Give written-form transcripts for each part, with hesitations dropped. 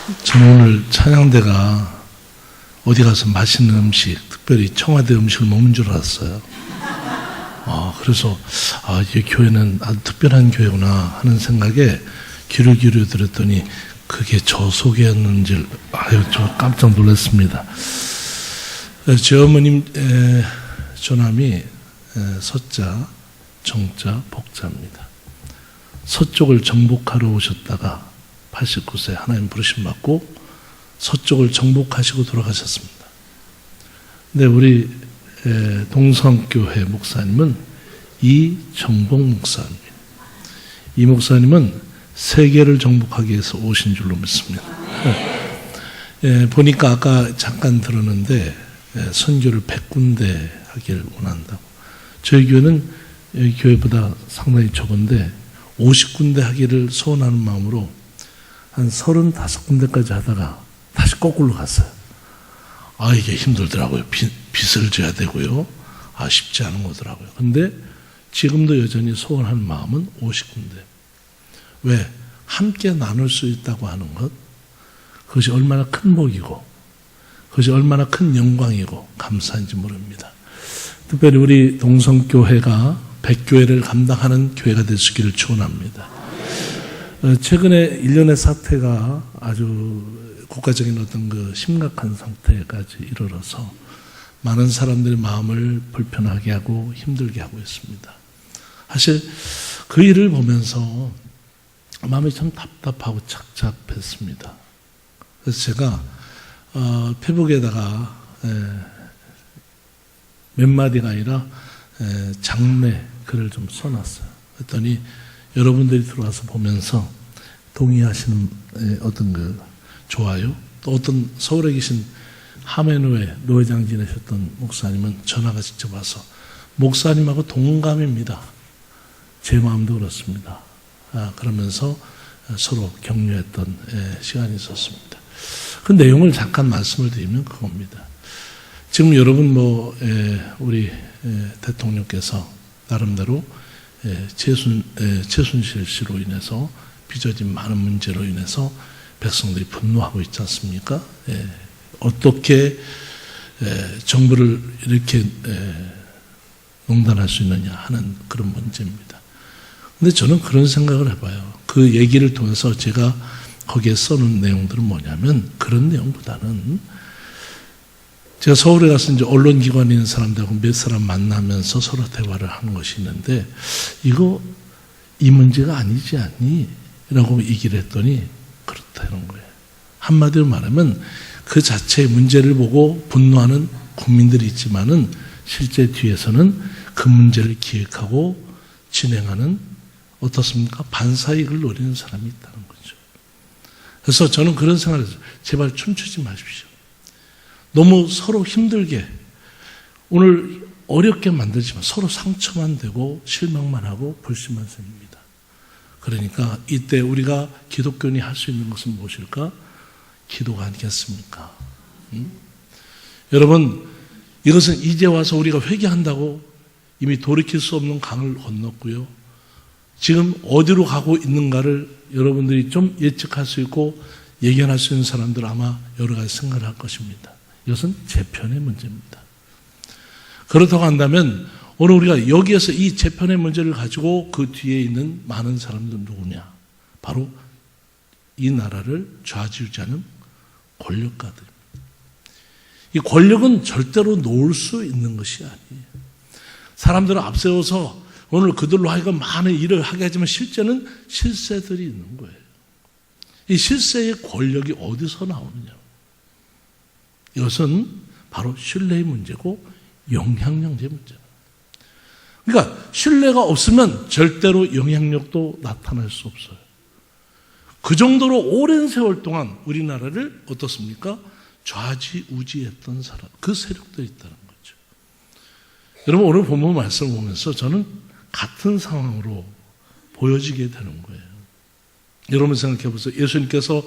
저는 오늘 찬양대가 어디 가서 맛있는 음식, 특별히 청와대 음식을 먹는 줄 알았어요. 그래서 이 교회는 아주 특별한 교회구나 하는 생각에 귀를 기울여 들었더니 그게 저 속이었는지 저 깜짝 놀랐습니다. 제 어머님 조남이 서자, 정자, 복자입니다. 서쪽을 정복하러 오셨다가 89세 하나님 부르심 받고 서쪽을 정복하시고 돌아가셨습니다. 근데 우리 동성교회 목사님은 이정복 목사입니다. 이 목사님은 세계를 정복하기 위해서 오신 줄로 믿습니다. 보니까 아까 잠깐 들었는데 선교를 100군데 하기를 원한다고. 저희 교회는 교회보다 상당히 적은데 50군데 하기를 소원하는 마음으로 한 35군데까지 하다가 다시 거꾸로 갔어요. 이게 힘들더라고요. 빚을 져야 되고요. 쉽지 않은 거더라고요. 근데 지금도 여전히 소원하는 마음은 50군데. 왜? 함께 나눌 수 있다고 하는 것, 그것이 얼마나 큰 복이고 그것이 얼마나 큰 영광이고 감사한지 모릅니다. 특별히 우리 동성교회가 100교회를 감당하는 교회가 되시기를 축원합니다. 최근에 일련의 사태가 아주 국가적인 어떤 그 심각한 상태까지 이르러서 많은 사람들의 마음을 불편하게 하고 힘들게 하고 있습니다. 사실 그 일을 보면서 마음이 참 답답하고 착잡했습니다. 그래서 제가 페북에다가 몇 마디가 아니라 장례 글을 좀 써놨어요. 그랬더니 여러분들이 들어와서 보면서 동의하시는 어떤 그 좋아요, 또 어떤 서울에 계신 하메노에 노회장 지내셨던 목사님은 전화가 직접 와서 목사님하고 동감입니다. 제 마음도 그렇습니다. 그러면서 서로 격려했던 시간이 있었습니다. 그 내용을 잠깐 말씀을 드리면 그겁니다. 지금 여러분 우리 대통령께서 나름대로 최순실 씨로 인해서 빚어진 많은 문제로 인해서 백성들이 분노하고 있지 않습니까? 어떻게 정부를 이렇게 농단할 수 있느냐 하는 그런 문제입니다. 근데 저는 그런 생각을 해봐요. 그 얘기를 통해서 제가 거기에 써놓은 내용들은 뭐냐면 그런 내용보다는 제가 서울에 가서 이제 언론기관에 있는 사람들하고 몇 사람 만나면서 서로 대화를 하는 것이 있는데 이거 이 문제가 아니지 않니? 라고 얘기를 했더니 그렇다 이런 거예요. 한마디로 말하면 그 자체의 문제를 보고 분노하는 국민들이 있지만은 실제 뒤에서는 그 문제를 기획하고 진행하는 어떻습니까? 반사이익을 노리는 사람이 있다는 거죠. 그래서 저는 그런 생각을 했어요. 제발 춤추지 마십시오. 너무 서로 힘들게 오늘 어렵게 만들지만 서로 상처만 되고 실망만 하고 불신만 생깁니다. 그러니까 이때 우리가 기독교인이 할 수 있는 것은 무엇일까? 기도가 아니겠습니까? 여러분, 이것은 이제 와서 우리가 회개한다고 이미 돌이킬 수 없는 강을 건넜고요. 지금 어디로 가고 있는가를 여러분들이 좀 예측할 수 있고 예견할 수 있는 사람들 아마 여러 가지 생각을 할 것입니다. 이것은 재편의 문제입니다. 그렇다고 한다면 오늘 우리가 여기에서 이 재편의 문제를 가지고 그 뒤에 있는 많은 사람들은 누구냐? 바로 이 나라를 좌지우지하는 권력가들입니다. 이 권력은 절대로 놓을 수 있는 것이 아니에요. 사람들을 앞세워서 오늘 그들로 하여금 많은 일을 하게 하지만 실제는 실세들이 있는 거예요. 이 실세의 권력이 어디서 나오느냐? 이것은 바로 신뢰의 문제고 영향력의 문제다. 그러니까 신뢰가 없으면 절대로 영향력도 나타날 수 없어요. 그 정도로 오랜 세월 동안 우리나라를 어떻습니까? 좌지우지했던 사람, 그 세력들이 있다는 거죠. 여러분 오늘 본문 말씀을 보면서 저는 같은 상황으로 보여지게 되는 거예요. 여러분 생각해 보세요. 예수님께서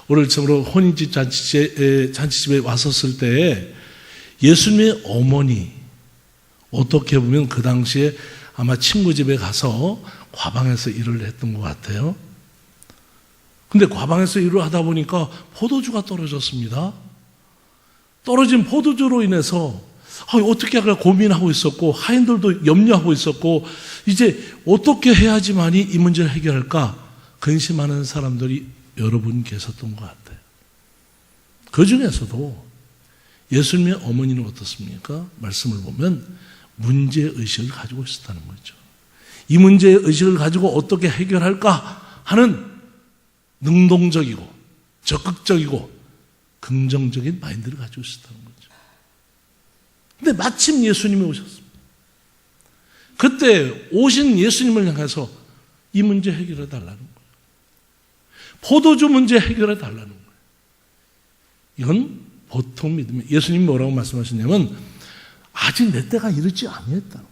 오늘 처음으로 혼인집 잔치집에 왔었을 때 예수님의 어머니, 어떻게 보면 그 당시에 아마 친구 집에 가서 과방에서 일을 했던 것 같아요. 근데 과방에서 일을 하다 보니까 포도주가 떨어졌습니다. 떨어진 포도주로 인해서 어떻게 할까 고민하고 있었고, 하인들도 염려하고 있었고, 이제 어떻게 해야지만이 이 문제를 해결할까 근심하는 사람들이 여러분 계셨던 것 같아요. 그 중에서도 예수님의 어머니는 어떻습니까? 말씀을 보면 문제의식을 가지고 있었다는 거죠. 이 문제의식을 가지고 어떻게 해결할까 하는 능동적이고 적극적이고 긍정적인 마인드를 가지고 있었다는 거죠. 근데 마침 예수님이 오셨습니다. 그때 오신 예수님을 향해서 이 문제 해결해 달라는 거예요. 포도주 문제 해결해 달라는 거예요. 이건 보통 믿음이, 예수님이 뭐라고 말씀하셨냐면 아직 내 때가 이르지 아니했다는 거예요.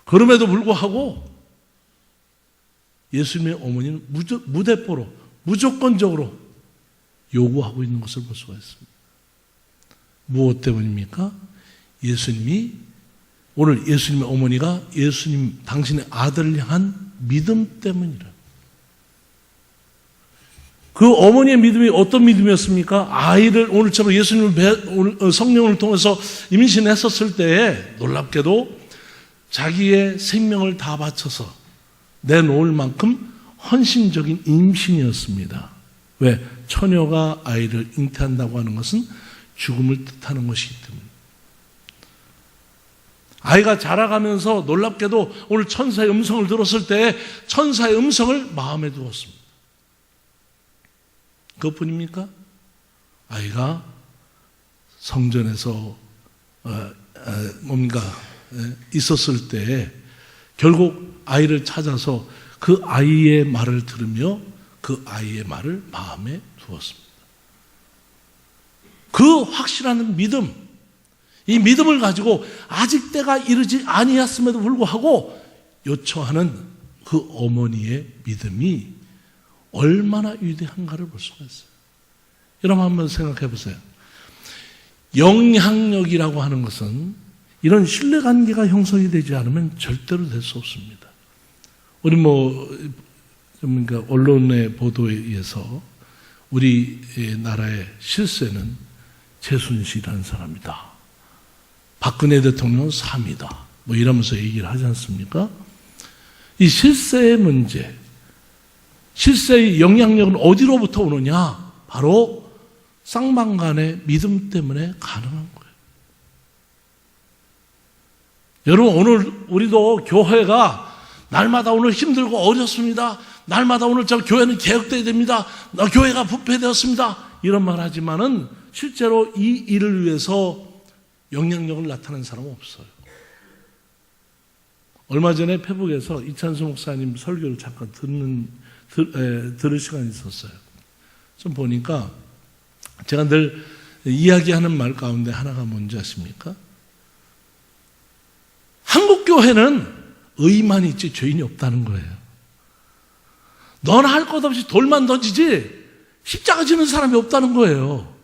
그럼에도 불구하고 예수님의 어머니는 무대뽀로 무조건적으로 요구하고 있는 것을 볼 수가 있습니다. 무엇 때문입니까? 예수님이, 오늘 예수님의 어머니가 예수님 당신의 아들을 향한 믿음 때문이라. 그 어머니의 믿음이 어떤 믿음이었습니까? 아이를, 오늘처럼 예수님을 성령을 통해서 임신했었을 때에 놀랍게도 자기의 생명을 다 바쳐서 내놓을 만큼 헌신적인 임신이었습니다. 왜? 처녀가 아이를 잉태한다고 하는 것은 죽음을 뜻하는 것이기 때문에. 아이가 자라가면서 놀랍게도 오늘 천사의 음성을 들었을 때 천사의 음성을 마음에 두었습니다. 그것뿐입니까? 아이가 성전에서 뭔가 있었을 때 결국 아이를 찾아서 그 아이의 말을 들으며 그 아이의 말을 마음에 두었습니다. 그 확실한 믿음, 이 믿음을 가지고 아직 때가 이르지 아니했음에도 불구하고 요청하는 그 어머니의 믿음이 얼마나 위대한가를 볼 수가 있어요. 여러분 한번 생각해 보세요. 영향력이라고 하는 것은 이런 신뢰관계가 형성이 되지 않으면 절대로 될 수 없습니다. 우리 그러니까 언론의 보도에 의해서 우리 나라의 실세는 최순실이라는 사람이다. 박근혜 대통령은 3이다. 이러면서 얘기를 하지 않습니까? 이 실세의 문제, 실세의 영향력은 어디로부터 오느냐? 바로 쌍방간의 믿음 때문에 가능한 거예요. 여러분, 오늘 우리도 교회가 날마다 오늘 힘들고 어렵습니다. 날마다 오늘 저 교회는 개혁돼야 됩니다. 교회가 부패되었습니다. 이런 말 하지만은 실제로 이 일을 위해서 영향력을 나타낸 사람은 없어요. 얼마 전에 페북에서 이찬수 목사님 설교를 잠깐 들을 시간이 있었어요. 좀 보니까 제가 늘 이야기하는 말 가운데 하나가 뭔지 아십니까? 한국교회는 의만 있지 죄인이 없다는 거예요. 너는 할 것 없이 돌만 던지지 십자가 지는 사람이 없다는 거예요.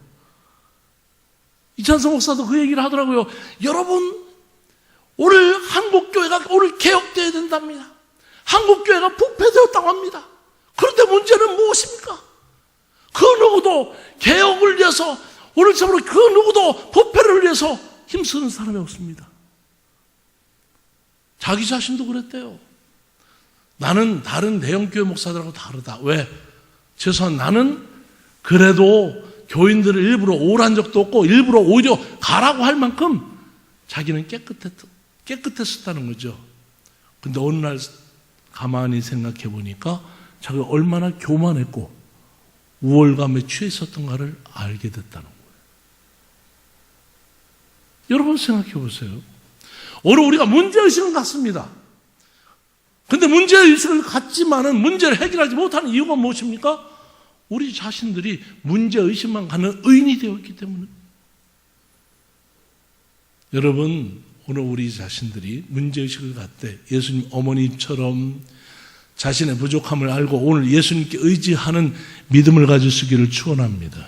이찬수 목사도 그 얘기를 하더라고요. 여러분, 오늘 한국교회가 오늘 개혁되어야 된답니다. 한국교회가 부패되었다고 합니다. 그런데 문제는 무엇입니까? 그 누구도 개혁을 위해서, 오늘처럼 그 누구도 부패를 위해서 힘쓰는 사람이 없습니다. 자기 자신도 그랬대요. 나는 다른 대형교회 목사들하고 다르다. 왜? 최소한 나는 그래도 교인들을 일부러 오란 적도 없고 일부러 오히려 가라고 할 만큼 자기는 깨끗했었다는 거죠. 근데 어느 날 가만히 생각해 보니까 자기가 얼마나 교만했고 우월감에 취해 있었던가를 알게 됐다는 거예요. 여러분 생각해 보세요. 오늘 우리가 문제의식은 갖습니다. 근데 문제의식을 갖지만은 문제를 해결하지 못하는 이유가 무엇입니까? 우리 자신들이 문제의식만 갖는 의인이 되었기 때문에. 여러분, 오늘 우리 자신들이 문제의식을 갖되 예수님 어머니처럼 자신의 부족함을 알고 오늘 예수님께 의지하는 믿음을 가질 수 있기를 축원합니다.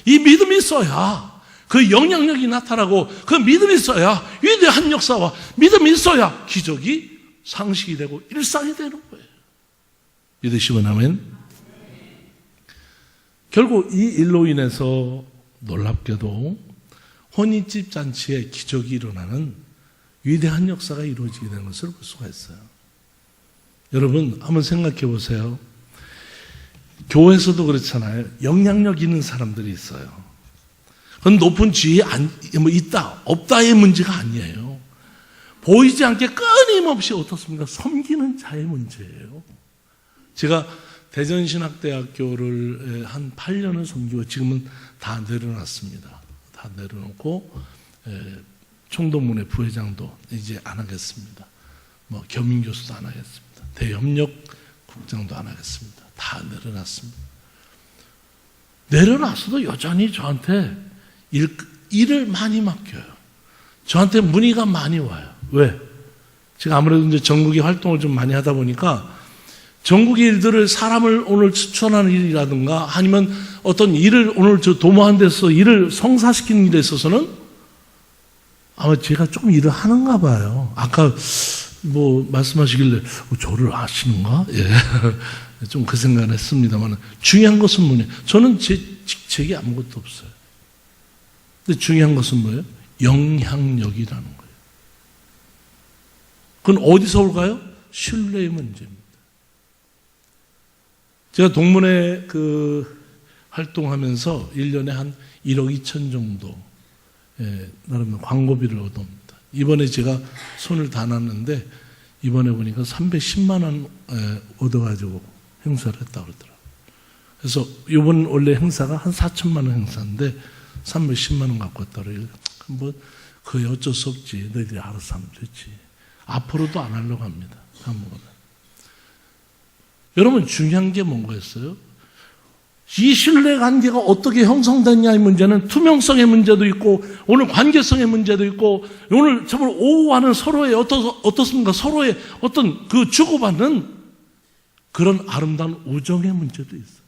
이 믿음이 있어야 그 영향력이 나타나고 그 믿음이 있어야 위대한 역사와 믿음이 있어야 기적이 상식이 되고 일상이 되는 거예요. 믿으시면 아멘. 결국 이 일로 인해서 놀랍게도 혼인집 잔치에 기적이 일어나는 위대한 역사가 이루어지게 되는 것을 볼 수가 있어요. 여러분 한번 생각해 보세요. 교회에서도 그렇잖아요. 영향력 있는 사람들이 있어요. 그건 높은 지위에 있다 없다의 문제가 아니에요. 보이지 않게 끊임없이 어떻습니까? 섬기는 자의 문제예요. 제가 대전신학대학교를 한 8년을 섬기고 지금은 다 내려놨습니다. 다 내려놓고 총동문회 부회장도 이제 안 하겠습니다. 뭐 겸임교수도 안 하겠습니다. 대협력국장도 안 하겠습니다. 다 내려놨습니다. 내려놨어도 여전히 저한테 일을 많이 맡겨요. 저한테 문의가 많이 와요. 왜? 제가 아무래도 이제 전국의 활동을 좀 많이 하다 보니까 전국의 일들을 사람을 오늘 추천하는 일이라든가 아니면 어떤 일을 오늘 저 도모한 데서 일을 성사시키는 일에 있어서는 아마 제가 조금 일을 하는가 봐요. 아까 뭐 말씀하시길래 저를 아시는가? 예. 좀 그 생각을 했습니다만 중요한 것은 뭐냐? 저는 제 직책이 아무것도 없어요. 근데 중요한 것은 뭐예요? 영향력이라는 거예요. 그건 어디서 올까요? 신뢰의 문제입니다. 제가 동문회 활동하면서 1년에 한 1억 2천 정도 나름 광고비를 얻어옵니다. 이번에 제가 손을 다 놨는데 이번에 보니까 310만 원 얻어가지고 행사를 했다고 그러더라고요. 그래서 이번 원래 행사가 한 4천만 원 행사인데 310만 원 갖고 왔다고 그래요. 뭐 그게 어쩔 수 없지. 너희들이 알아서 하면 되지. 앞으로도 안 하려고 합니다. 아무거나. 여러분 중요한 게 뭔가였어요? 이 신뢰관계가 어떻게 형성됐냐의 문제는 투명성의 문제도 있고 오늘 관계성의 문제도 있고 오늘 정말 오고하는 서로의 어떻습니까? 서로의 어떤 그 주고받는 그런 아름다운 우정의 문제도 있어요.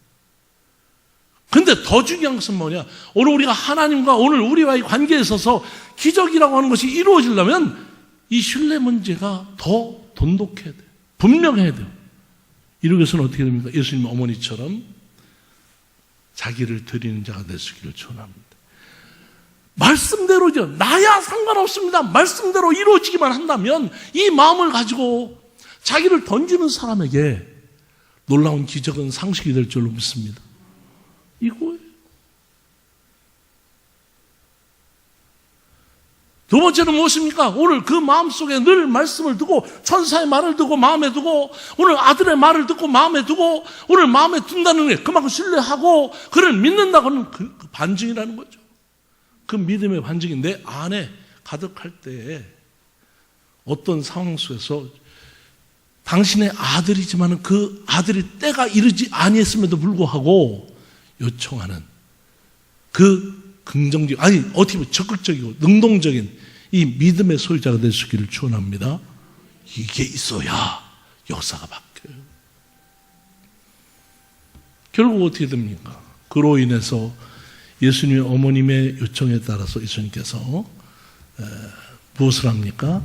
근데 더 중요한 것은 뭐냐? 오늘 우리가 하나님과 오늘 우리와의 관계에 있어서 기적이라고 하는 것이 이루어지려면 이 신뢰 문제가 더 돈독해야 돼요. 분명해야 돼요. 이러기 위해서는 어떻게 됩니까? 예수님 어머니처럼 자기를 드리는 자가 되시기를 축원합니다. 말씀대로죠. 나야 상관없습니다. 말씀대로 이루어지기만 한다면 이 마음을 가지고 자기를 던지는 사람에게 놀라운 기적은 상식이 될 줄로 믿습니다. 이거예요. 두 번째는 무엇입니까? 오늘 그 마음속에 늘 말씀을 두고 천사의 말을 두고 마음에 두고 오늘 아들의 말을 듣고 마음에 두고 오늘 마음에 둔다는 게 그만큼 신뢰하고 그를 믿는다고는 그 반증이라는 거죠. 그 믿음의 반증이 내 안에 가득할 때에 어떤 상황 속에서 당신의 아들이지만 그 아들이 때가 이르지 아니했음에도 불구하고 요청하는 그 긍정적, 아니 어떻게 보면 적극적이고 능동적인 이 믿음의 소유자가 될 수 있기를 축원합니다. 이게 있어야 역사가 바뀌어요. 결국 어떻게 됩니까? 그로 인해서 예수님의 어머님의 요청에 따라서 예수님께서 무엇을 합니까?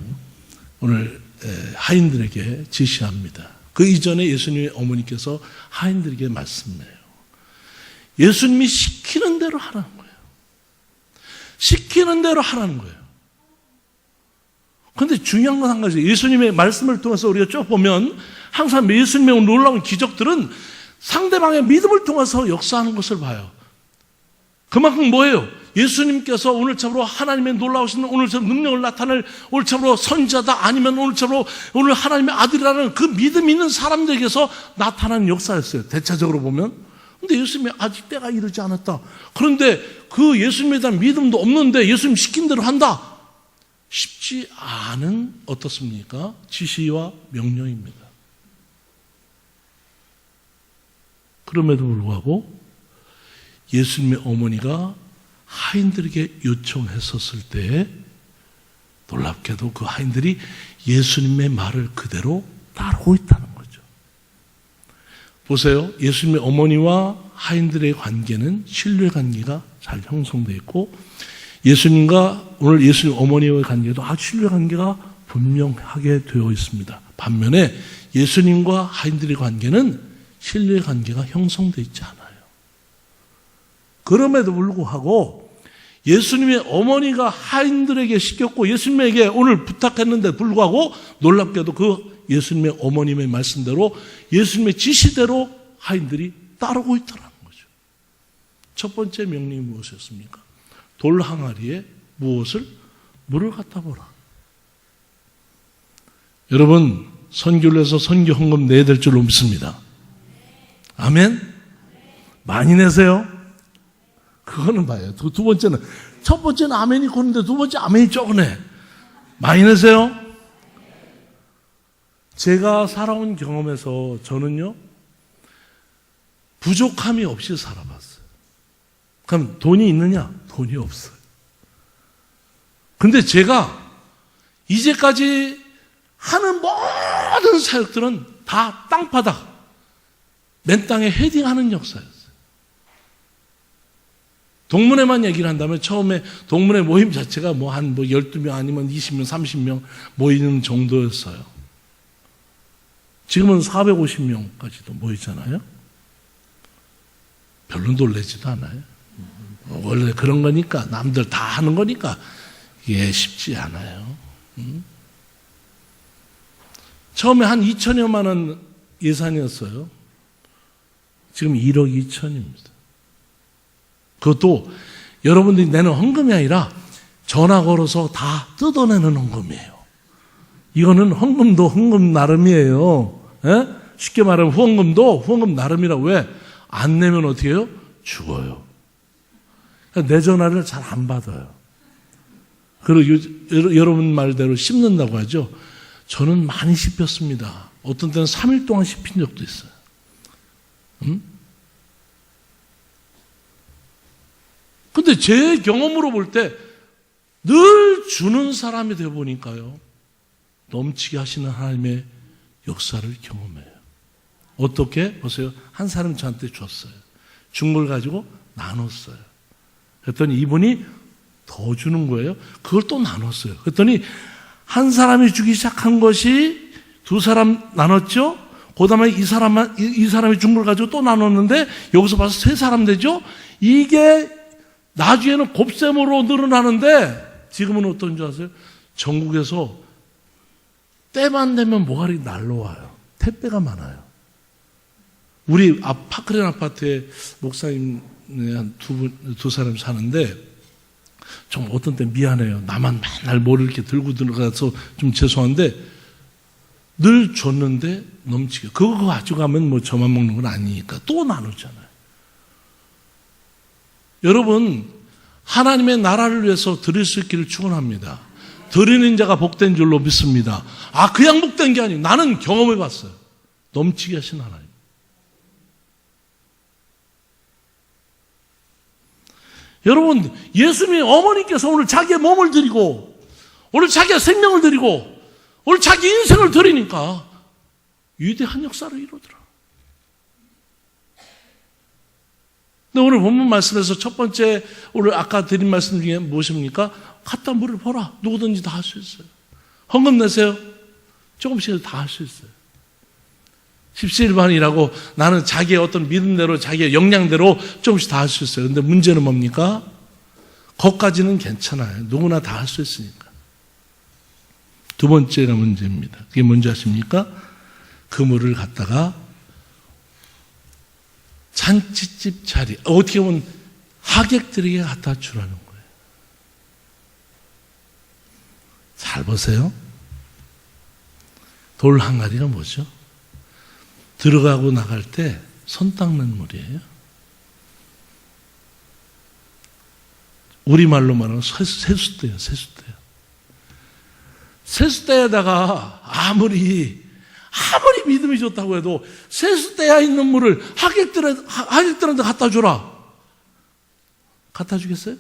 오늘 하인들에게 지시합니다. 그 이전에 예수님의 어머니께서 하인들에게 말씀해요. 예수님이 시키는 대로 하라는 거예요. 시키는 대로 하라는 거예요. 그런데 중요한 건 한 가지, 예수님의 말씀을 통해서 우리가 쭉 보면 항상 예수님의 놀라운 기적들은 상대방의 믿음을 통해서 역사하는 것을 봐요. 그만큼 뭐예요? 예수님께서 오늘처럼 하나님의 놀라우신 오늘처럼 능력을 나타낼 오늘처럼 선지자다 아니면 오늘처럼 오늘 하나님의 아들이라는 그 믿음 있는 사람들에게서 나타나는 역사였어요. 대체적으로 보면. 근데 예수님이 아직 때가 이르지 않았다. 그런데 그 예수님에 대한 믿음도 없는데 예수님 시킨 대로 한다. 쉽지 않은 어떻습니까? 지시와 명령입니다. 그럼에도 불구하고 예수님의 어머니가 하인들에게 요청했었을 때 놀랍게도 그 하인들이 예수님의 말을 그대로 따르고 있다는 거죠. 보세요. 예수님의 어머니와 하인들의 관계는 신뢰관계가 잘 형성되어 있고 예수님과 오늘 예수님 어머니의 관계도 아주 신뢰관계가 분명하게 되어 있습니다. 반면에 예수님과 하인들의 관계는 신뢰관계가 형성되어 있지 않아요. 그럼에도 불구하고 예수님의 어머니가 하인들에게 시켰고 예수님에게 오늘 부탁했는데 불구하고 놀랍게도 그 예수님의 어머님의 말씀대로 예수님의 지시대로 하인들이 따르고 있더라는 거죠. 첫 번째 명령이 무엇이었습니까? 돌 항아리에 무엇을? 물을 갖다 보라. 여러분, 선교를 해서 선교 헌금 내야 될 줄로 믿습니다. 아멘? 많이 내세요? 그거는 봐요. 두 번째는, 첫 번째는 아멘이 크는데 두 번째 아멘이 적으네. 많이 내세요? 제가 살아온 경험에서 저는요, 부족함이 없이 살아봤어요. 그럼 돈이 있느냐? 돈이 없어요. 근데 제가 이제까지 하는 모든 사역들은 다 땅바닥, 맨 땅에 헤딩하는 역사였어요. 동문회만 얘기를 한다면 처음에 동문회 모임 자체가 한 12명 아니면 20명, 30명 모이는 정도였어요. 지금은 450명까지도 모이잖아요. 별로 놀라지도 않아요. 원래 그런 거니까, 남들 다 하는 거니까 이게 쉽지 않아요. 처음에 한 2천여만 원 예산이었어요. 지금 1억 2천입니다. 그것도 여러분들이 내는 헌금이 아니라 전화 걸어서 다 뜯어내는 헌금이에요. 이거는 헌금도 헌금 나름이에요. 에? 쉽게 말하면 후원금도 후원금 나름이라고. 왜? 안 내면 어떻게 해요? 죽어요. 내 전화를 잘 안 받아요. 그리고 여러분 말대로 씹는다고 하죠. 저는 많이 씹혔습니다. 어떤 때는 3일 동안 씹힌 적도 있어요. 근데 제 경험으로 볼 때 늘 주는 사람이 되어 보니까요, 넘치게 하시는 하나님의 역사를 경험해요. 어떻게? 보세요. 한 사람이 저한테 줬어요. 준 걸 가지고 나눴어요. 그랬더니 이분이 더 주는 거예요. 그걸 또 나눴어요. 그랬더니 한 사람이 주기 시작한 것이 두 사람 나눴죠? 그 다음에 이 사람이 준 걸 가지고 또 나눴는데 여기서 봐서 세 사람 되죠? 이게 나중에는 곱셈으로 늘어나는데 지금은 어떤 줄 아세요? 전국에서 때만 되면 모가리 날라와요. 택배가 많아요. 우리 파크렌 아파트에 목사님 두 사람 사는데 좀 어떤 때 미안해요. 나만 맨날 뭐를 이렇게 들고 들어가서 좀 죄송한데 늘 줬는데 넘치게. 그거 가져가면 저만 먹는 건 아니니까 또 나누잖아요. 여러분, 하나님의 나라를 위해서 드릴 수 있기를 축원합니다. 드리는 자가 복된 줄로 믿습니다. 그냥 복된 게 아니에요. 나는 경험해 봤어요. 넘치게 하신 하나님. 여러분, 예수님의 어머니께서 오늘 자기의 몸을 드리고 오늘 자기의 생명을 드리고 오늘 자기 인생을 드리니까 위대한 역사를 이루더라. 근데 오늘 본문 말씀에서 첫 번째 오늘 아까 드린 말씀 중에 무엇입니까? 갖다 물을 보라. 누구든지 다 할 수 있어요. 헌금 내세요. 조금씩 다 할 수 있어요. 십시일반이라고 나는 자기의 어떤 믿음대로 자기의 역량대로 조금씩 다 할 수 있어요. 근데 문제는 뭡니까? 거기까지는 괜찮아요. 누구나 다 할 수 있으니까. 두 번째가 문제입니다. 그게 뭔지 아십니까? 그 물을 갖다가 잔치집 자리, 어떻게 보면 하객들에게 갖다 주라는 거예요. 잘 보세요. 돌 항아리가 뭐죠? 들어가고 나갈 때 손 닦는 물이에요. 우리말로 말하면 세숫대예요. 세숫대요. 세숫대에다가 아무리 믿음이 좋다고 해도 세숫대에 있는 물을 하객들한테 갖다 주라. 갖다 주겠어요?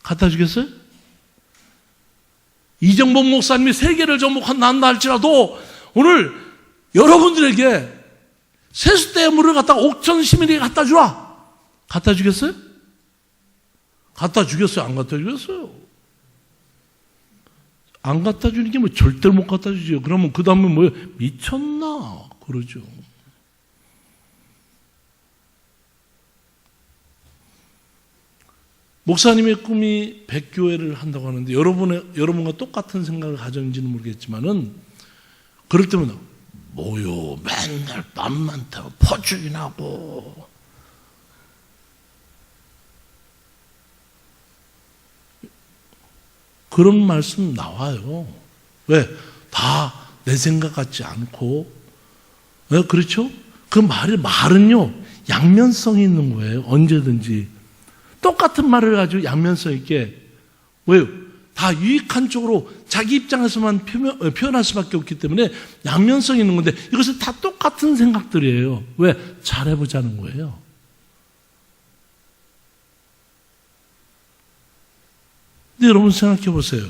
갖다 주겠어요? 이정복 목사님이 세계를 정복한다 할지라도 오늘 여러분들에게 세숫대의 물을 갖다가 옥천 시민에게 갖다 주라. 갖다 주겠어요? 갖다 주겠어요? 안 갖다 주겠어요? 안 갖다 주는 게 절대로 못 갖다 주죠. 그러면 그 다음에 뭐예요? 미쳤나? 그러죠. 목사님의 꿈이 100교회를 한다고 하는데 여러분과 똑같은 생각을 가졌는지는 모르겠지만은 그럴 때마다 뭐요 맨날 맘만 타고 퍼주기나고 그런 말씀 나와요. 왜? 다 내 생각 같지 않고 그렇죠? 그 말은요 양면성이 있는 거예요. 언제든지 똑같은 말을 가지고 양면성 있게 왜요? 다 유익한 쪽으로 자기 입장에서만 표현할 수밖에 없기 때문에 양면성이 있는 건데 이것은 다 똑같은 생각들이에요. 왜? 잘해보자는 거예요. 근데 여러분 생각해 보세요.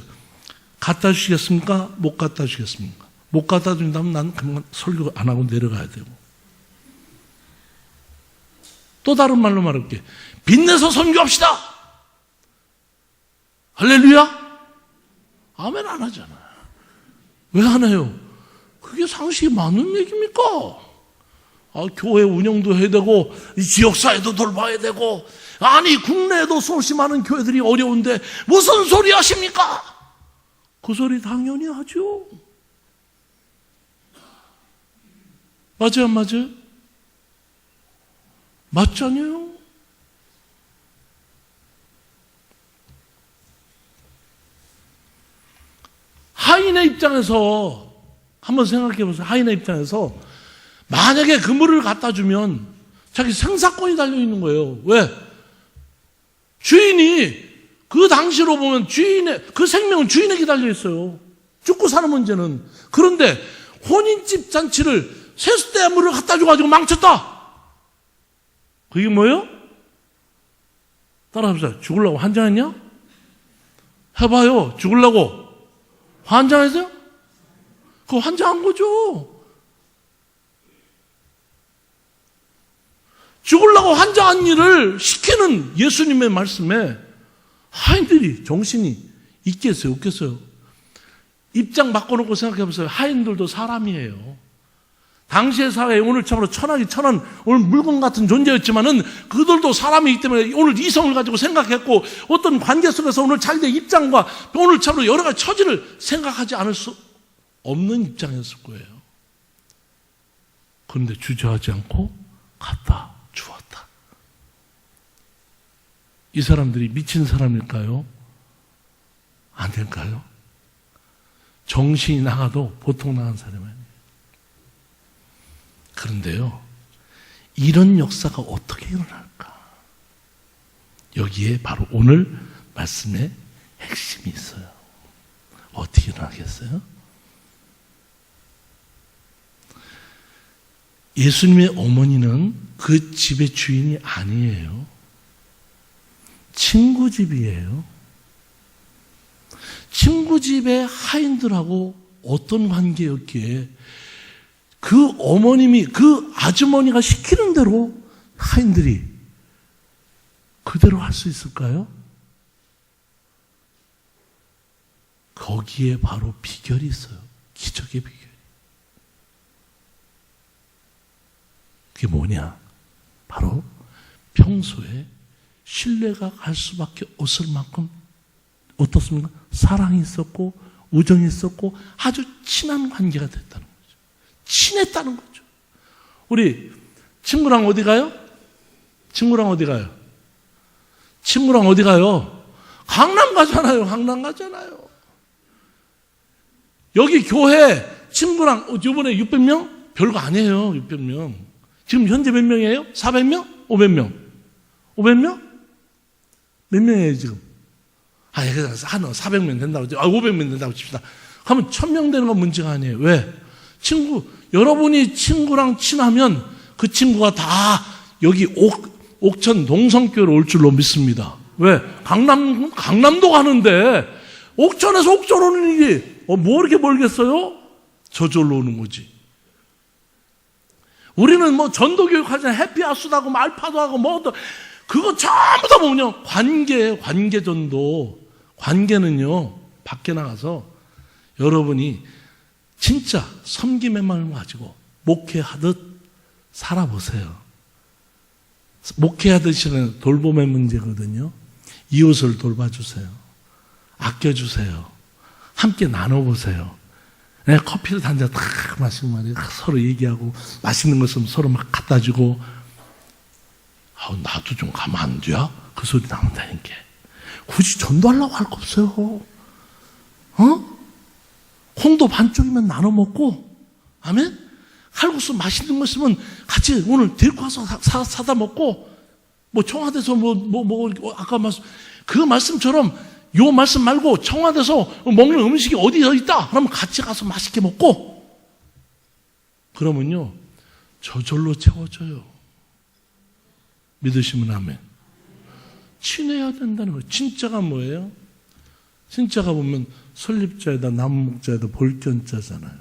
갖다 주시겠습니까? 못 갖다 주시겠습니까? 못 갖다 준다면 난 그만 설교 안 하고 내려가야 되고. 또 다른 말로 말할게. 빚내서 선교합시다. 할렐루야? 아멘 안 하잖아요. 왜 안 해요? 그게 상식이 맞는 얘기입니까? 교회 운영도 해야 되고 지역사회도 돌봐야 되고 아니 국내에도 수없이 많은 교회들이 어려운데 무슨 소리 하십니까? 그 소리 당연히 하죠. 맞아요, 안 맞아요? 맞잖아요. 하인의 입장에서 한번 생각해 보세요. 하인의 입장에서 만약에 그물을 갖다 주면 자기 생사권이 달려있는 거예요. 왜? 주인이 그 당시로 보면 그 생명은 주인에게 달려있어요. 죽고 사는 문제는. 그런데 혼인집 잔치를 세숫대야 물을 갖다 줘가지고 망쳤다. 그게 뭐예요? 따라해보세요. 죽으려고 환장했냐? 해봐요. 죽으려고 환장했어요? 그거 환장한 거죠. 죽으려고 환장한 일을 시키는 예수님의 말씀에 하인들이 정신이 있겠어요? 없겠어요? 입장 바꿔놓고 생각해보세요. 하인들도 사람이에요. 당시의 사회에 오늘 참으로 천하기 천한 오늘 물건 같은 존재였지만은 그들도 사람이기 때문에 오늘 이성을 가지고 생각했고 어떤 관계 속에서 오늘 자기의 입장과 오늘 참으로 여러 가지 처지를 생각하지 않을 수 없는 입장이었을 거예요. 그런데 주저하지 않고 갖다 주었다. 이 사람들이 미친 사람일까요? 아닐까요? 정신이 나가도 보통 나간 사람이 아니에요. 그런데요, 이런 역사가 어떻게 일어날까? 여기에 바로 오늘 말씀의 핵심이 있어요. 어떻게 일어나겠어요? 예수님의 어머니는 그 집의 주인이 아니에요. 친구 집이에요. 친구 집의 하인들하고 어떤 관계였기에 그 어머님이, 그 아주머니가 시키는 대로 하인들이 그대로 할 수 있을까요? 거기에 바로 비결이 있어요. 기적의 비결. 그게 뭐냐? 바로 평소에 신뢰가 갈 수밖에 없을 만큼 어떻습니까? 사랑이 있었고 우정이 있었고 아주 친한 관계가 됐다는 거죠. 친했다는 거죠. 우리 친구랑 어디 가요? 친구랑 어디 가요? 친구랑 어디 가요? 강남 가잖아요. 강남 가잖아요. 여기 교회 친구랑 이번에 600명? 별거 아니에요. 600명. 지금 현재 몇 명이에요? 400명? 500명? 500명? 몇 명이에요 지금? 한 400명 된다고 500명 된다고 칩시다. 하면 1000명 되는 건 문제가 아니에요. 왜? 여러분이 친구랑 친하면 그 친구가 다 여기 옥천 동성교회로 올 줄로 믿습니다. 왜? 강남도 가는데 옥천에서 옥천 오는 일이 뭐 이렇게 멀겠어요? 저절로 오는 거지. 우리는 뭐 전도교육 하잖아요. 해피하우스도 하고 말파도 하고 뭐도 그거 전부 다 뭐냐? 관계전도. 관계는요, 밖에 나가서 여러분이 진짜 섬김의 마음을 가지고 목회하듯 살아보세요. 목회하듯이는 돌봄의 문제거든요. 이웃을 돌봐주세요. 아껴주세요. 함께 나눠보세요. 네, 커피를 한 잔 딱 마시고 말이에요. 서로 얘기하고 맛있는 거 있으면 서로 막 갖다 주고 나도 좀 가면 안 돼요? 그 소리 나온다니까. 굳이 전도하려고 할 거 없어요. 콩도 반쪽이면 나눠 먹고, 아멘? 칼국수 맛있는 거 있으면 같이 오늘 데리고 와서 사다 먹고, 뭐 청와대에서 아까 그 말씀처럼 요 말씀 말고 청와대에서 먹는 음식이 어디에 있다? 그러면 같이 가서 맛있게 먹고, 그러면요, 저절로 채워져요. 믿으시면 아멘. 친해야 된다는 거예요. 진짜가 뭐예요? 진짜가 보면 설립자에다 남목자에다 볼견자잖아요.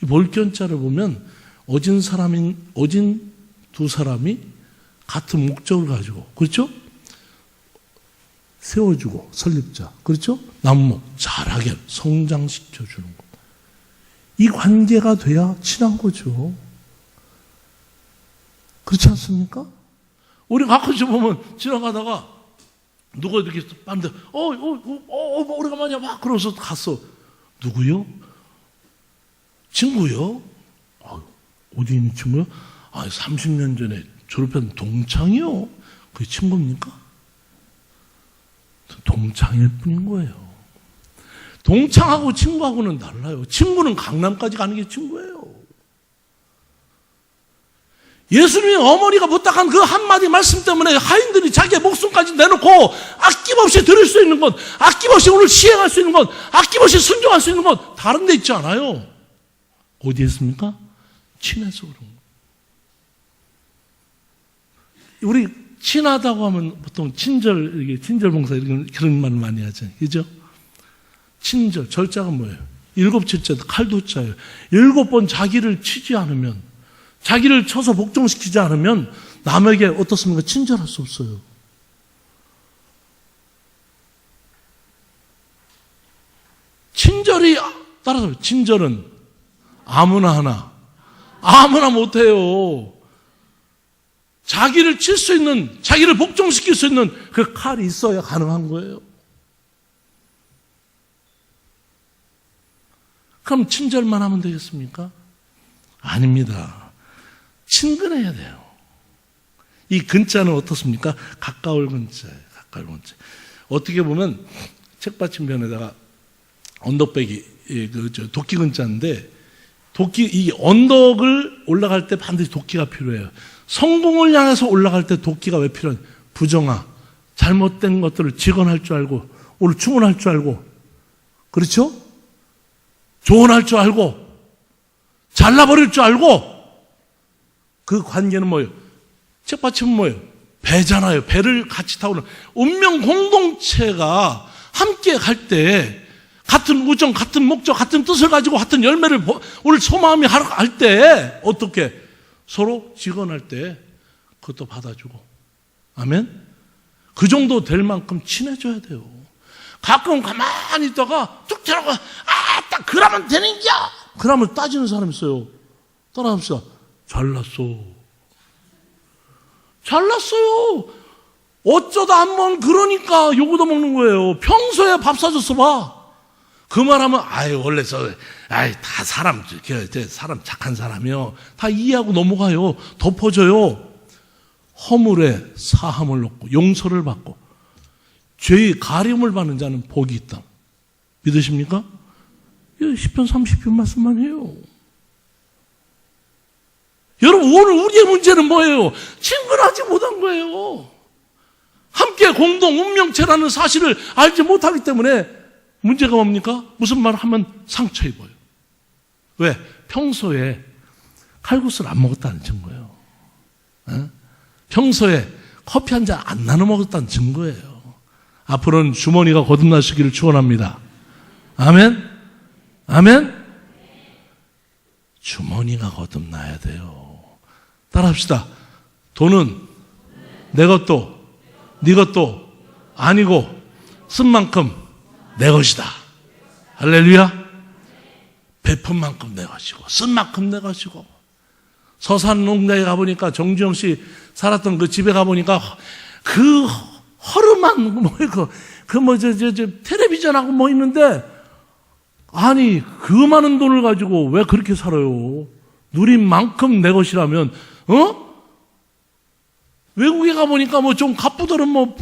이 볼견자를 보면 어진 두 사람이 같은 목적을 가지고, 그렇죠? 세워주고, 설립자, 그렇죠? 남목, 잘하게 성장시켜주는 것. 이 관계가 돼야 친한 거죠. 그렇지 않습니까? 우리 가끔씩 보면 지나가다가 누가 이렇게 봤는데 오래간만이야 막 그러면서 갔어. 누구요? 친구요? 어디 있는 친구요? 30년 전에 졸업한 동창이요. 그게 친구입니까? 동창일 뿐인 거예요. 동창하고 친구하고는 달라요. 친구는 강남까지 가는 게 친구예요. 예수님의 어머니가 부탁한 그 한마디 말씀 때문에 하인들이 자기의 목숨까지 내놓고 아낌없이 들을 수 있는 것, 아낌없이 오늘 시행할 수 있는 것, 아낌없이 순종할 수 있는 것 다른 데 있지 않아요. 어디에 있습니까? 친해서 그런 거. 우리 친하다고 하면 보통 친절 봉사 그런 말 많이 하죠. 그죠? 친절, 절자가 뭐예요? 7절자, 칼도자예요. 7번 자기를 치지 않으면, 자기를 쳐서 복종시키지 않으면 남에게 어떻습니까? 친절할 수 없어요. 친절이, 따라서 친절은 아무나 하나, 아무나 못해요. 자기를 칠 수 있는, 자기를 복종시킬 수 있는 그 칼이 있어야 가능한 거예요. 그럼 친절만 하면 되겠습니까? 아닙니다. 친근해야 돼요. 이 근자는 어떻습니까? 가까울 근자예요. 가까울 근자. 어떻게 보면 책받침편에다가 언덕배기, 도끼 근자인데, 이 언덕을 올라갈 때 반드시 도끼가 필요해요. 성공을 향해서 올라갈 때 도끼가 왜 필요해요? 부정아, 잘못된 것들을 직언할 줄 알고, 오늘 충원할 줄 알고, 그렇죠? 조언할 줄 알고, 잘라버릴 줄 알고, 그 관계는 뭐예요? 책받침은 뭐예요? 배잖아요. 배를 같이 타고 운명 공동체가 함께 갈 때 같은 우정, 같은 목적, 같은 뜻을 가지고 같은 열매를 오늘 소마음이 할 때 어떻게 서로 직언할 때 그것도 받아주고, 아멘? 그 정도 될 만큼 친해져야 돼요. 가끔 가만히 있다가 툭 들어가 딱 그러면 되는겨? 그러면 따지는 사람 있어요. 따라합시다. 잘났어요. 어쩌다 한번 그러니까 요거도 먹는 거예요. 평소에 밥 사줬어 봐. 그 말하면 원래 다 사람 착한 사람이요. 다 이해하고 넘어가요. 덮어줘요. 허물에 사함을 얻고 용서를 받고 죄의 가림을 받는 자는 복이 있다. 믿으십니까? 10편 30편 말씀만 해요. 여러분, 오늘 우리의 문제는 뭐예요? 친근하지 못한 거예요. 함께 공동 운명체라는 사실을 알지 못하기 때문에 문제가 뭡니까? 무슨 말 하면 상처 입어요. 왜? 평소에 칼국수를 안 먹었다는 증거예요. 평소에 커피 한 잔 안 나눠 먹었다는 증거예요. 앞으로는 주머니가 거듭나시기를 축원합니다. 아멘? 아멘? 주머니가 거듭나야 돼요. 따라합시다. 돈은 내 것도 네 것도 아니고 쓴 만큼 내 것이다. 할렐루야. 베푼 만큼 내 것이고 쓴 만큼 내 것이고. 서산 농가에 가보니까 정주영 씨 살았던 그 집에 가보니까 그 허름한 텔레비전하고 뭐 있는데, 아니 그 많은 돈을 가지고 왜 그렇게 살아요? 누린 만큼 내 것이라면, 외국에 가보니까 뭐 좀 갑부들은 뭐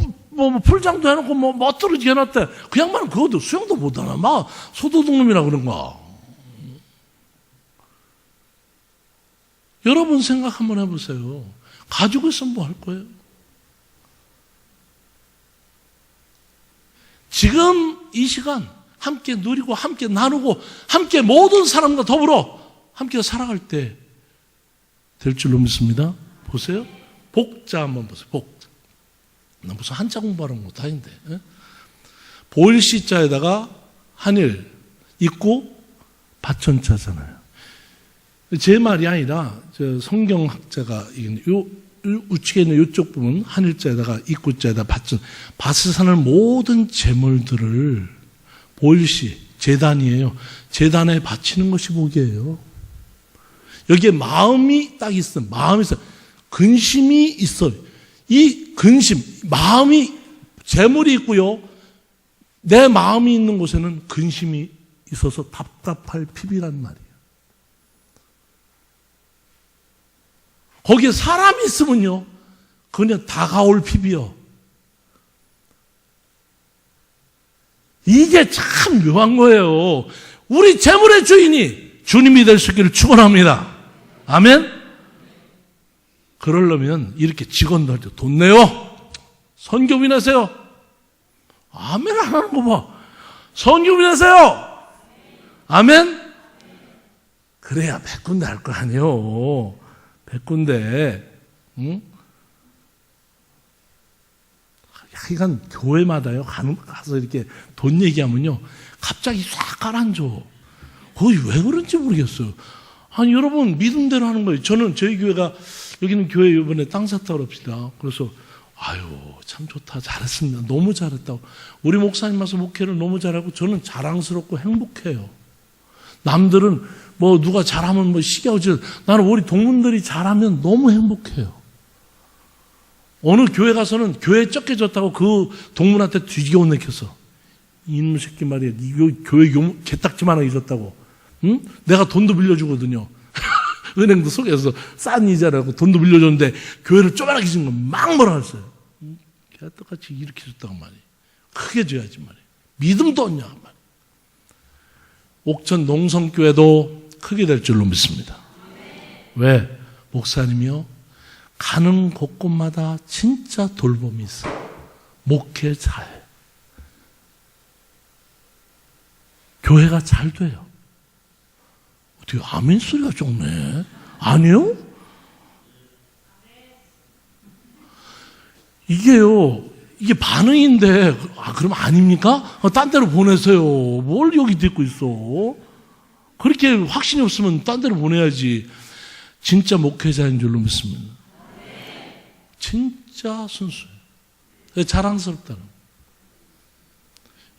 풀장도 해놓고 뭐 멋들어지게 해놨대. 그 양반은 그것도 수영도 못하나 막 소도둑놈이라 그런가. 여러분 생각 한번 해보세요. 가지고 있으면 뭐 할 거예요? 지금 이 시간 함께 누리고 함께 나누고 함께 모든 사람과 더불어 함께 살아갈 때 될 줄로 믿습니다. 보세요. 복자 한번 보세요. 복자. 나 무슨 한자 공부하는 것도 아닌데. 보일시자에다가 한일 있고 받천자잖아요. 제 말이 아니라 성경학자가 우측에 있는 이쪽 부분 한일자에다가 입구자에다 밭을 사는 모든 재물들을 보일시 제단이에요. 제단에 바치는 것이 복이에요. 여기에 마음이 딱 있어. 마음이 있어. 근심이 있어. 이 근심, 마음이 재물이 있고요. 내 마음이 있는 곳에는 근심이 있어서 답답할 피비란 말이에요. 거기에 사람이 있으면요, 그냥 다가올 피비요. 이게 참 묘한 거예요. 우리 재물의 주인이 주님이 될 수 있기를 축원합니다. 아멘? 그러려면 이렇게 직원들한테 돈 내요. 선교비 내세요. 아멘 안 하는 거 봐. 선교비 내세요. 아멘? 그래야 100군데 할 거 아니에요. 100군데, 응? 하여간 교회마다요, 가서 이렇게 돈 얘기하면요, 갑자기 싹 가라앉아. 거기 왜 그런지 모르겠어요. 아니, 여러분, 믿음대로 하는 거예요. 저희 교회가, 여기는 교회 이번에 땅 샀다고 그럽시다. 그래서, 아유, 참 좋다. 잘했습니다. 너무 잘했다고. 우리 목사님 와서 목회를 너무 잘하고, 저는 자랑스럽고 행복해요. 남들은 뭐 누가 잘하면 뭐 시기하지. 나는 우리 동문들이 잘하면 너무 행복해요. 어느 교회 가서는 교회 쫓겨졌다고 그 동문한테 뒤지게 혼내켰어. 이놈 새끼 말이야. 교회 개딱지만 하나 잊었다고. 응? 내가 돈도 빌려주거든요. 은행도 속여서 싼 이자라고 돈도 빌려줬는데 교회를 쪼만하게 준 거 막 뭐라 했어요. 개떡같이 이렇게 줬다고 말이야. 크게 줘야지 말이야. 믿음도 없냐 말이야. 옥천 농성교회도 크게 될 줄로 믿습니다. 왜? 목사님이요, 가는 곳곳마다 진짜 돌봄이 있어. 목회 잘해. 교회가 잘 돼요. 어떻게 아멘 소리가 적네? 아니요? 이게 반응인데, 그럼 아닙니까? 딴 데로 보내세요. 뭘 여기 듣고 있어? 그렇게 확신이 없으면 딴 데로 보내야지. 진짜 목회자인 줄로 믿습니다. 진짜 순수해요. 자랑스럽다는.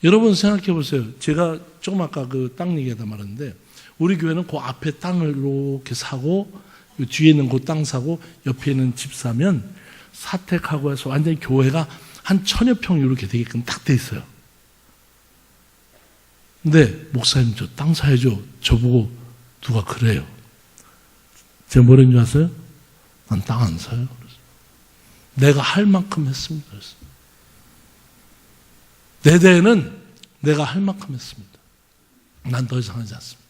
여러분 생각해 보세요. 제가 조금 아까 그 땅 얘기하다 말았는데, 우리 교회는 그 앞에 땅을 이렇게 사고, 뒤에 있는 그 땅 사고, 옆에 있는 집 사면 사택하고 해서 완전히 교회가 한 1000여 평 이렇게 되게끔 딱 돼 있어요. 근데 목사님 저 땅 사야죠. 저보고 누가 그래요. 제가 뭐라는 줄 아세요? 난 땅 안 사요. 그래서 내가 할 만큼 했습니다. 그래서 내 대에는 내가 할 만큼 했습니다. 난 더 이상 하지 않습니다.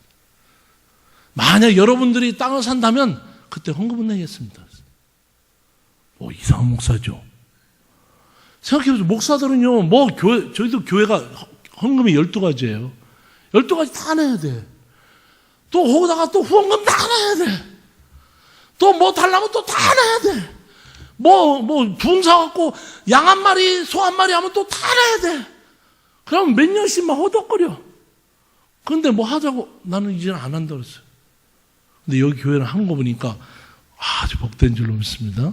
만약 여러분들이 땅을 산다면 그때 헌금은 내겠습니다. 뭐 이상한 목사죠. 생각해보세요. 목사들은요, 저희도 교회가 헌금이 12가지예요. 12가지 다 내야 돼. 또 거기다가 또 후원금 다 내야 돼. 또 뭐 달라면 또 다 내야 돼. 붕 사갖고 양 한 마리, 소 한 마리 하면 또 다 내야 돼. 그럼 몇 년씩만 허덕거려. 근데 뭐 하자고 나는 이제는 안 한다고 그랬어요. 근데 여기 교회는 한 거 보니까 아주 복된 줄로 믿습니다.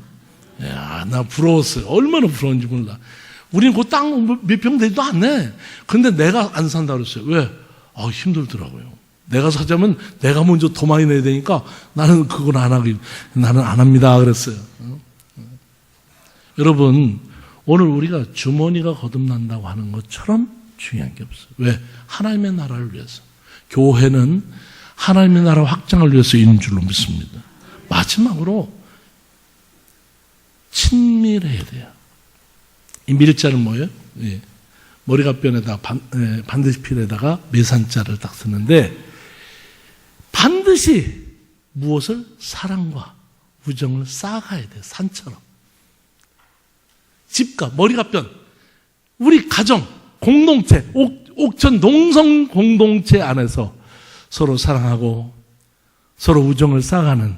야, 나 부러웠어요. 얼마나 부러운지 몰라. 우리는 그 땅 몇 평 되지도 않네. 근데 내가 안 산다고 그랬어요. 왜? 힘들더라고요. 내가 사자면 내가 먼저 더 많이 내야 되니까 나는 그걸 나는 안 합니다. 그랬어요. 여러분, 오늘 우리가 주머니가 거듭난다고 하는 것처럼 중요한 게 없어요. 왜? 하나님의 나라를 위해서. 교회는 하나님의 나라 확장을 위해서 있는 줄로 믿습니다. 마지막으로 친밀해야 돼요. 이 밀자는 뭐예요? 예. 머리갓변에다 반드시 필에다가 매산자를 딱 쓰는데 반드시 무엇을? 사랑과 우정을 쌓아가야 돼요. 산처럼. 집과 머리갓변, 우리 가정, 공동체, 옥천 동성 공동체 안에서 서로 사랑하고 서로 우정을 쌓아가는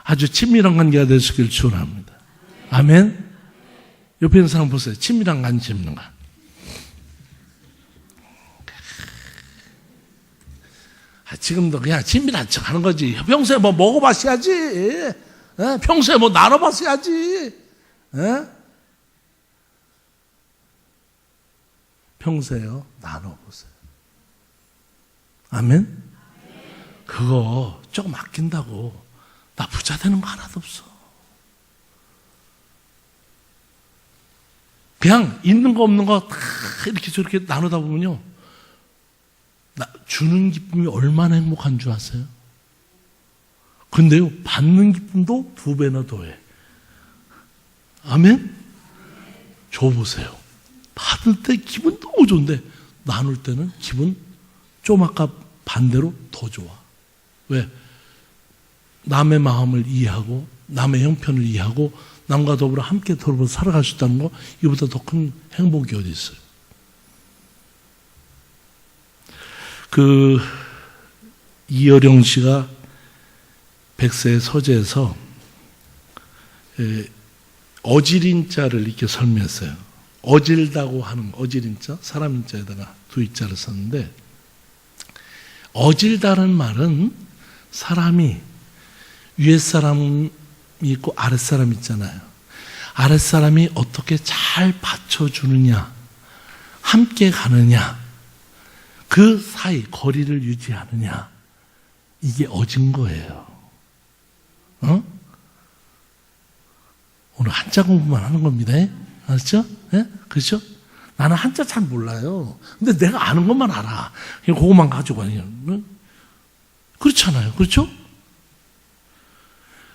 아주 친밀한 관계가 될 수 있기를 축원합니다. 아멘. 옆에 있는 사람 보세요. 친밀한 관계 있는가? 지금도 그냥 친밀한 척 하는 거지. 평소에 뭐 먹어봤어야지. 평소에 뭐 나눠봤어야지. 평소에요, 나눠보세요. 아멘? 그거 조금 아낀다고 나 부자 되는 거 하나도 없어. 그냥 있는 거 없는 거 다 이렇게 저렇게 나누다 보면요, 주는 기쁨이 얼마나 행복한 줄 아세요? 근데요, 받는 기쁨도 2배나 더해. 아멘? 줘보세요. 받을 때 기분 너무 좋은데 나눌 때는 기분 좀 아까 반대로 더 좋아. 왜? 남의 마음을 이해하고 남의 형편을 이해하고 남과 더불어 함께 더불어 살아갈 수 있다는 거, 이보다 더 큰 행복이 어디 있어요? 이어령 씨가 백세의 서재에서 어지린자를 이렇게 설명했어요. 어질다고 하는 어지린자, 사람인자에다가 2이자를 썼는데, 어질다는 말은 사람이 위에 사람이 있고 아랫 사람이 있잖아요. 아랫 사람이 어떻게 잘 받쳐주느냐, 함께 가느냐, 그 사이 거리를 유지하느냐, 이게 어진 거예요. 오늘 한자 공부만 하는 겁니다. 알았죠? 예? 그렇죠? 나는 한자 잘 몰라요. 근데 내가 아는 것만 알아. 그냥 그것만 가지고 그냥. 그렇잖아요. 그렇죠?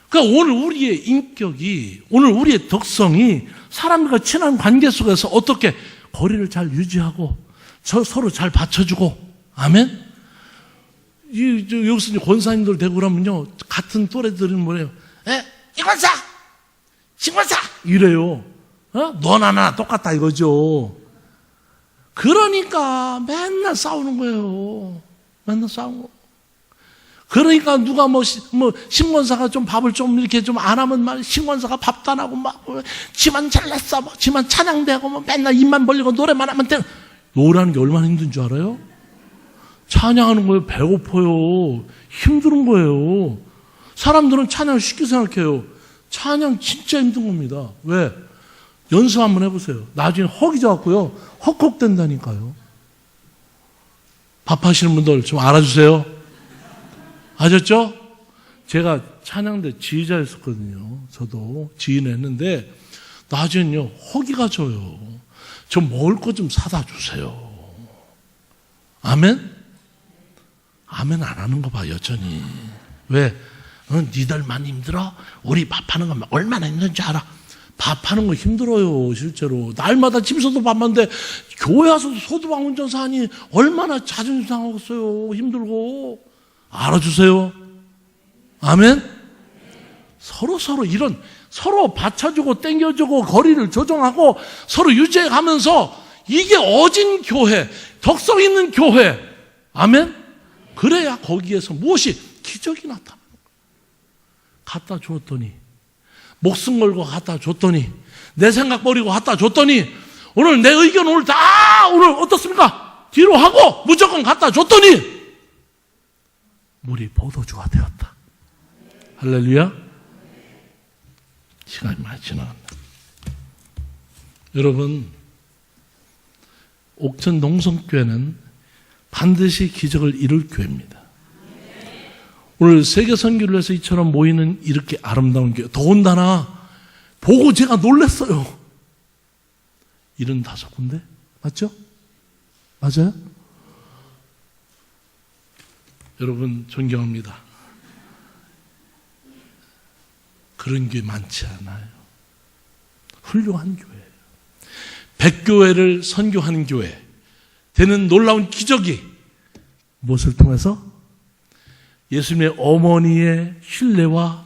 그러니까 오늘 우리의 인격이, 오늘 우리의 덕성이 사람과 친한 관계 속에서 어떻게 거리를 잘 유지하고 서로 잘 받쳐주고, 아멘? 여기서 권사님들 되고 그러면요, 같은 또래들은 뭐래요? 이권사! 신권사! 이래요. 너나 나 똑같다 이거죠. 그러니까 맨날 싸우는 거예요. 맨날 싸우고. 그러니까 누가 신권사가 좀 밥을 좀 이렇게 좀 안 하면 막 신권사가 밥도 안 하고 막 지만 잘났어, 막 지만 찬양대고 뭐 맨날 입만 벌리고 노래만 하면 돼. 노래하는 게 얼마나 힘든 줄 알아요? 찬양하는 거예요. 배고파요. 힘든 거예요. 사람들은 찬양을 쉽게 생각해요. 찬양 진짜 힘든 겁니다. 왜? 연습 한번 해보세요. 나중에 허기져갖고요, 헉헉댄다니까요. 밥 하시는 분들 좀 알아주세요. 아셨죠? 제가 찬양대 지휘자였었거든요. 저도 지휘는 했는데 나중에는요, 허기가 져요. 좀 먹을 거 좀 사다 주세요. 아멘? 아멘 안 하는 거 봐, 여전히. 왜? 니들만 힘들어? 우리 밥하는 건 얼마나 힘든지 알아? 밥하는 거 힘들어요, 실제로. 날마다 집에서도 밥 하는데 교회 와서도 소두방 운전사 하니 얼마나 자존심 상하겠어요. 힘들고. 알아주세요. 아멘? 서로 이런, 서로 받쳐주고 땡겨주고 거리를 조정하고 서로 유지해 가면서, 이게 어진 교회, 덕성 있는 교회. 아멘? 그래야 거기에서 무엇이 기적이 나타나는 거예요. 갖다 주었더니, 목숨 걸고 갖다 줬더니, 내 생각 버리고 갖다 줬더니, 오늘 내 의견 오늘 어떻습니까? 뒤로 하고 무조건 갖다 줬더니 물이 포도주가 되었다. 할렐루야. 시간이 많이 지나간다. 여러분, 옥천 동성교회는 반드시 기적을 이룰 교회입니다. 오늘 세계 선교를 위해서 이처럼 모이는 이렇게 아름다운 교회, 더군다나 보고 제가 놀랐어요. 75군데? 맞죠? 맞아요? 여러분 존경합니다. 그런 교회 많지 않아요. 훌륭한 교회예요. 100교회를 선교하는 교회 되는 놀라운 기적이 무엇을 통해서? 예수님의 어머니의 신뢰와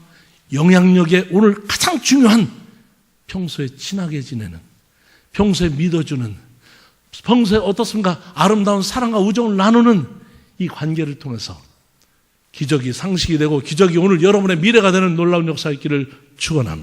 영향력에 오늘 가장 중요한 평소에 친하게 지내는, 평소에 믿어주는, 평소에 어떻습니까? 아름다운 사랑과 우정을 나누는 이 관계를 통해서 기적이 상식이 되고 기적이 오늘 여러분의 미래가 되는 놀라운 역사의 길을 축원합니다.